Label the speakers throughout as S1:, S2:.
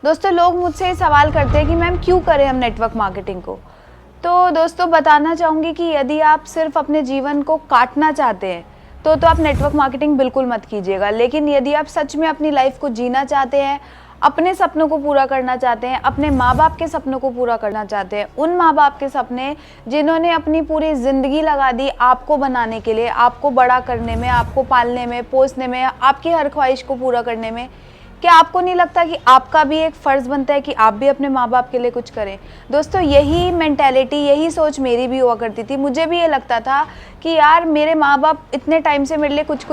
S1: दोस्तों लोग मुझसे ये सवाल करते हैं कि मैम क्यों करें हम नेटवर्क मार्केटिंग को। तो दोस्तों बताना चाहूँगी कि यदि आप सिर्फ अपने जीवन को काटना चाहते हैं तो आप नेटवर्क मार्केटिंग बिल्कुल मत कीजिएगा। लेकिन यदि आप सच में अपनी लाइफ को जीना चाहते हैं, अपने सपनों को पूरा करना चाहते हैं, अपने माँ बाप के सपनों को पूरा करना चाहते हैं, उन माँ बाप के सपने जिन्होंने अपनी पूरी ज़िंदगी लगा दी आपको बनाने के लिए, आपको बड़ा करने में, आपको पालने में, पोसने में, आपकी हर ख्वाहिश को पूरा करने में, क्या आपको नहीं लगता कि आपका भी एक फ़र्ज़ बनता है कि आप भी अपने माँ बाप के लिए कुछ करें? दोस्तों यही मेंटालिटी, यही सोच मेरी भी हुआ करती थी। मुझे भी ये लगता था कि यार मेरे माँ बाप इतने टाइम से मेरे लिए कुछ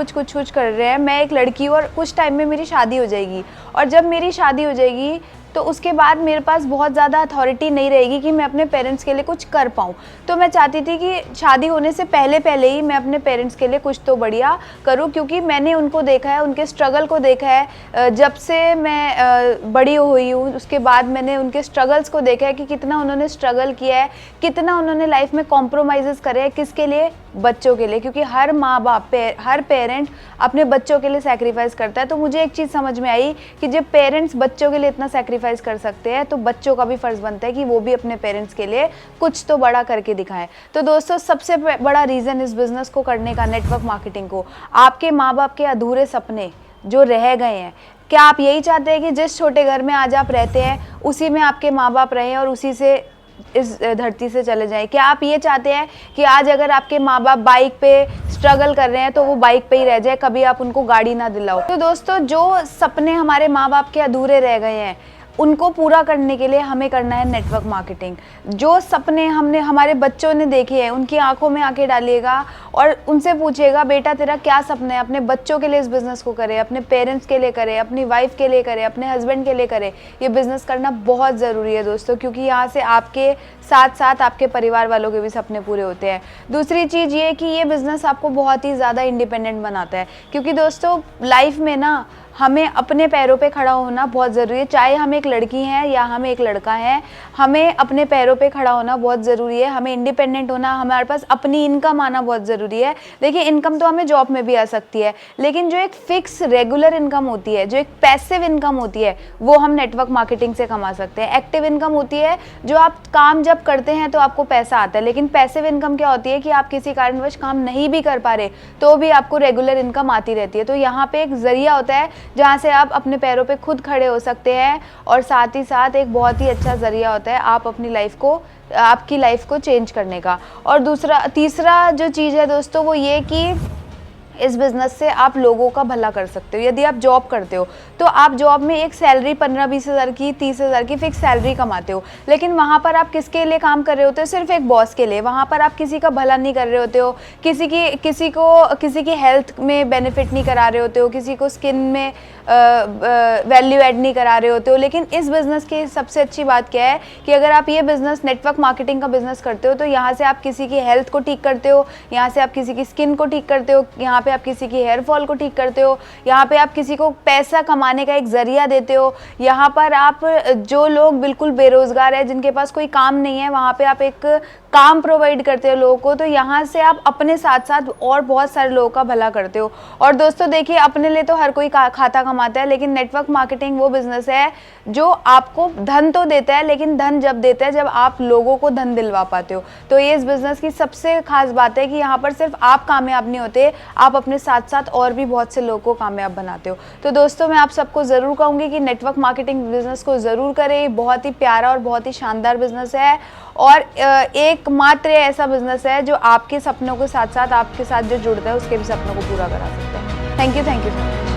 S1: कर रहे हैं, मैं एक लड़की हूँ और कुछ टाइम में मेरी शादी हो जाएगी, और जब मेरी शादी हो जाएगी तो उसके बाद मेरे पास बहुत ज़्यादा अथॉरिटी नहीं रहेगी कि मैं अपने पेरेंट्स के लिए कुछ कर पाऊँ। तो मैं चाहती थी कि शादी होने से पहले ही मैं अपने पेरेंट्स के लिए कुछ तो बढ़िया करूँ, क्योंकि मैंने उनको देखा है, उनके स्ट्रगल को देखा है। जब से मैं बड़ी हुई हूँ उसके बाद मैंने उनके स्ट्रगल्स को देखा है कि कितना उन्होंने स्ट्रगल किया है, कितना उन्होंने लाइफ में कॉम्प्रोमाइज़ करे हैं। किसके लिए? बच्चों के लिए, क्योंकि हर माँ बाप हर पेरेंट अपने बच्चों के लिए सैक्रिफाइस करता है। तो मुझे एक चीज़ समझ में आई कि जब पेरेंट्स बच्चों के लिए इतना सैक्रिफाइस कर सकते हैं तो बच्चों का भी फ़र्ज़ बनता है कि वो भी अपने पेरेंट्स के लिए कुछ तो बड़ा करके दिखाएं। तो दोस्तों सबसे बड़ा रीज़न इस बिज़नेस को करने का, नेटवर्क मार्केटिंग को, आपके माँ बाप के अधूरे सपने जो रह गए हैं। क्या आप यही चाहते हैं कि जिस छोटे घर में आज आप रहते हैं उसी में आपके माँ बाप रहें और उसी से इस धरती से चले जाएं? क्या आप ये चाहते हैं कि आज अगर आपके माँ बाप बाइक पे स्ट्रगल कर रहे हैं तो वो बाइक पे ही रह जाए, कभी आप उनको गाड़ी ना दिलाओ? तो दोस्तों जो सपने हमारे माँ बाप के अधूरे रह गए हैं उनको पूरा करने के लिए हमें करना है नेटवर्क मार्केटिंग। जो सपने हमने हमारे बच्चों ने देखे हैं उनकी आंखों में आंखें डालिएगा और उनसे पूछिएगा, बेटा तेरा क्या सपना है? अपने बच्चों के लिए इस बिज़नेस को करे, अपने पेरेंट्स के लिए करे, अपनी वाइफ के लिए करे, अपने हस्बैंड के लिए करे। ये बिज़नेस करना बहुत ज़रूरी है दोस्तों, क्योंकि यहाँ से आपके साथ साथ आपके परिवार वालों के भी सपने पूरे होते हैं। दूसरी चीज़ ये कि ये बिज़नेस आपको बहुत ही ज़्यादा इंडिपेंडेंट बनाता है, क्योंकि दोस्तों लाइफ में ना हमें अपने पैरों पे खड़ा होना बहुत ज़रूरी है। चाहे हम एक लड़की हैं या हम एक लड़का हैं, हमें अपने पैरों पे खड़ा होना बहुत ज़रूरी है। हमें इंडिपेंडेंट होना, हमारे पास अपनी इनकम आना बहुत ज़रूरी है। देखिए इनकम तो हमें जॉब में भी आ सकती है, लेकिन जो एक फ़िक्स रेगुलर इनकम होती है, जो एक पैसिव इनकम होती है, वो हम नेटवर्क मार्केटिंग से कमा सकते हैं। एक्टिव इनकम होती है जो आप काम जब करते हैं तो आपको पैसा आता है, लेकिन पैसिव इनकम क्या होती है कि आप किसी कारणवश काम नहीं भी कर पा रहे तो भी आपको रेगुलर इनकम आती रहती है। तो यहाँ पे एक ज़रिया होता है जहाँ से आप अपने पैरों पे खुद खड़े हो सकते हैं, और साथ ही साथ एक बहुत ही अच्छा ज़रिया होता है आप अपनी लाइफ को, आपकी लाइफ को चेंज करने का। और तीसरा जो चीज़ है दोस्तों वो ये कि इस बिज़नेस से आप लोगों का भला कर सकते हो। यदि आप जॉब करते हो तो आप जॉब में एक सैलरी 15-20 हज़ार की, 30 हज़ार की फ़िक्स सैलरी कमाते हो, लेकिन वहाँ पर आप किसके लिए काम कर रहे होते हो? सिर्फ एक बॉस के लिए। वहाँ पर आप किसी का भला नहीं कर रहे होते हो, किसी की हेल्थ में बेनिफिट नहीं करा रहे होते हो, किसी को स्किन में वैल्यू ऐड नहीं करा रहे होते हो। लेकिन इस बिज़नेस की सबसे अच्छी बात क्या है कि अगर आप ये बिज़नेस, नेटवर्क मार्केटिंग का बिज़नेस करते हो तो यहाँ से आप किसी की हेल्थ को ठीक करते हो, यहाँ से आप किसी की स्किन को ठीक करते हो, यहाँ पे आप किसी की हेयर फॉल को ठीक करते हो, यहाँ पे आप किसी को पैसा कमाने का एक ज़रिया देते हो। यहाँ पर आप जो लोग बिल्कुल बेरोज़गार है, जिनके पास कोई काम नहीं है, वहाँ पे आप एक काम प्रोवाइड करते हो लोगों को। तो यहाँ से आप अपने साथ साथ और बहुत सारे लोगों का भला करते हो। और दोस्तों देखिए अपने लिए तो हर कोई खाता कमाता है, लेकिन नेटवर्क मार्केटिंग वो बिज़नेस है जो आपको धन तो देता है, लेकिन धन जब देता है जब आप लोगों को धन दिलवा पाते हो। तो ये इस बिज़नेस की सबसे खास बात है कि यहाँ पर सिर्फ आप कामयाब नहीं होते, आप अपने साथ साथ और भी बहुत से लोगों को कामयाब बनाते हो। तो दोस्तों मैं आप सबको ज़रूर कहूँगी कि नेटवर्क मार्केटिंग बिज़नेस को ज़रूर करें। बहुत ही प्यारा और बहुत ही शानदार बिज़नेस है, और एकमात्र ऐसा बिज़नेस है जो आपके सपनों के साथ साथ आपके साथ जो जुड़ता है उसके भी सपनों को पूरा करा सकता है। Thank you so much.